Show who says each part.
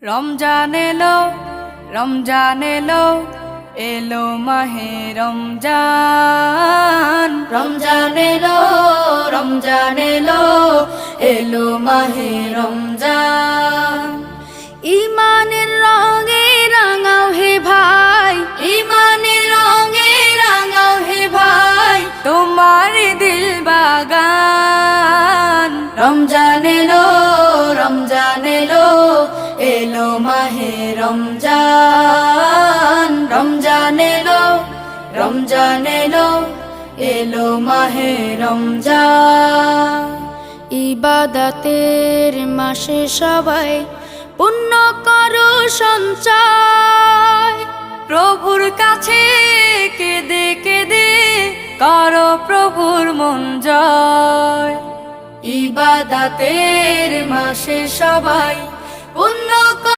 Speaker 1: রমজান এলো, রমজান এলো, এলো মাহে রমজান। রমজান এলো, রমজান এলো, এলো মাহে রমজান। ইমানের রঙে রাঙাও হে ভাই, ইমানের রঙে রাঙাও হে ভাই, তোমার দিল বাগান। রমজান এলো, রমজান এলো, এলো মাহে রমজান। রমজান এলো, রমজান এলো, এলো মাহে রমজান। ইবাদতের মাসে সবাই পুণ্য করো সঞ্চয়, প্রভুর কাছে কেঁদে কেঁদে করো প্রভুর মন জয়। ইবাদতের মাসে সবাই পুণ্য